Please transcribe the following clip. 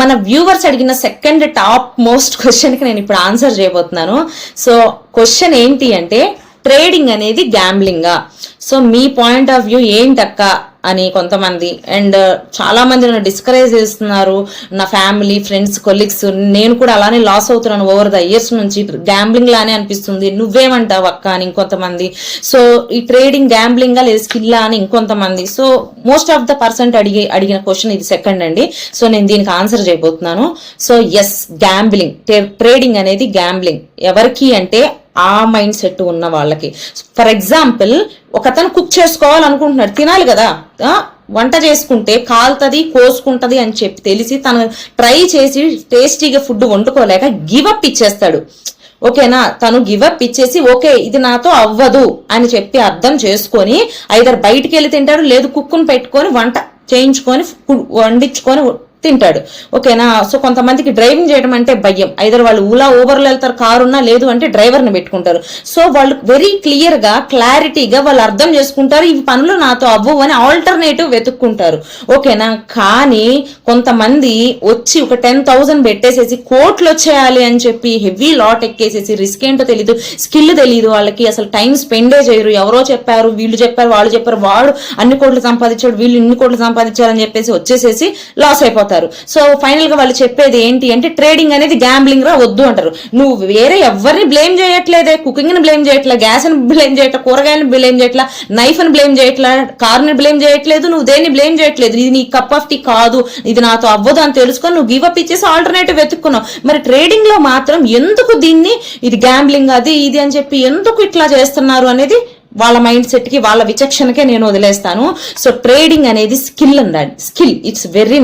మన వ్యూవర్స్ అడిగిన second top most question కి నేను ఇప్పుడు ఆన్సర్ చేయబోతున్నాను. సో క్వశ్చన్ ఏంటి అంటే, ట్రేడింగ్ అనేది గ్యాంబ్లింగా? సో మీ పాయింట్ ఆఫ్ వ్యూ ఏంటక్క అని కొంతమంది, అండ్ చాలా మంది నన్ను డిస్కరేజ్ చేస్తున్నారు, నా ఫ్యామిలీ, ఫ్రెండ్స్, కొలీగ్స్. నేను కూడా అలానే లాస్ అవుతున్నాను ఓవర్ ద ఇయర్స్ నుంచి, గ్యాంబ్లింగ్ లానే అనిపిస్తుంది, నువ్వేమంటావు అక్క అని ఇంకొంతమంది. సో ఈ ట్రేడింగ్ గ్యాంబ్లింగా లేదా స్కిల్లా అని ఇంకొంతమంది. So most of the percent అడిగిన క్వశ్చన్ ఇది సెకండ్ అండి. సో నేను దీనికి ఆన్సర్ చేయబోతున్నాను. సో ఎస్, గ్యాంబ్లింగ్, ట్రేడింగ్ అనేది గ్యాంబ్లింగ్. ఎవరికి అంటే ఆ మైండ్ సెట్ ఉన్న వాళ్ళకి. ఫర్ ఎగ్జాంపుల్, ఒకతను కుక్ చేసుకోవాలనుకుంటున్నాడు, తినాలి కదా, వంట చేసుకుంటే కాలుతుంది, కోసుకుంటది అని చెప్పి తెలిసి తను ట్రై చేసి టేస్టీగా ఫుడ్ వండుకోలేక గివప్ ఇచ్చేస్తాడు. ఓకేనా, తను గివప్ ఇచ్చేసి ఓకే ఇది నాతో అవ్వదు అని చెప్పి అర్థం చేసుకొని ఐదర్ బయటికి వెళ్ళి తింటాడు, లేదు కుక్కుని పెట్టుకొని వంట చేయించుకొని వండించుకొని తింటాడు. ఓకేనా. సో కొంతమందికి డ్రైవింగ్ చేయడం అంటే భయం, ఐదర్ వాళ్ళు ఊలా ఊబర్లో వెళ్తారు, కారు ఉన్నా, లేదు అంటే డ్రైవర్ని పెట్టుకుంటారు. సో వాళ్ళు వెరీ క్లియర్ గా, క్లారిటీగా వాళ్ళు అర్థం చేసుకుంటారు, ఇవి పనులు నాతో అవ్వవు అని ఆల్టర్నేటివ్ వెతుక్కుంటారు. ఓకేనా. కానీ కొంతమంది వచ్చి ఒక 10,000 పెట్టేసేసి కోట్లు వచ్చేయాలి అని చెప్పి హెవీ లాట్ ఎక్కేసేసి, రిస్క్ ఏంటో తెలీదు, స్కిల్ తెలీదు వాళ్ళకి, అసలు టైం స్పెండే చేయరు. ఎవరో చెప్పారు, వీళ్ళు చెప్పారు, వాళ్ళు చెప్పారు, వాడు అన్ని కోట్లు సంపాదించాడు, వీళ్ళు ఇన్ని కోట్లు సంపాదించారని చెప్పేసి వచ్చేసేసి లాస్ అయిపోతారు. సో ఫైనల్ గా వాళ్ళు చెప్పేది ఏంటి అంటే, ట్రేడింగ్ అనేది గ్యాంబ్లింగ్ రా, వద్దు అంటారు. నువ్వు వేరే ఎవరిని బ్లేమ్ చేయట్లేదే, కుకింగ్ ని బ్లేమ్ చేయట్లా, గ్యాస్ ని బ్లేమ్ చేయట్లా, కూరగాయలను బ్లేమ్ చేయట్లా, నైఫ్ ని బ్లేమ్ చేయట్లా, కార్ ని బ్లేమ్ చేయట్లేదు, నువ్వు దేన్ని బ్లేమ్ చేయట్లేదు. ఇది నీ కప్ ఆఫ్ టీ కాదు, ఇది నాతో అవ్వదు అని తెలుసుకొని నువ్వు గివప్ ఇచ్చేసి ఆల్టర్నేటివ్ వెతుక్కున్నావు. మరి ట్రేడింగ్ లో మాత్రం ఎందుకు దీన్ని ఇది గ్యాంబ్లింగ్ అది ఇది అని చెప్పి ఎందుకు ఇట్లా చేస్తున్నారు అనేది వాళ్ళ మైండ్ సెట్ కి, వాళ్ళ విచక్షణకే నేను వదిలేస్తాను. సో ట్రేడింగ్ అనేది స్కిల్ అండి, స్కిల్. It's very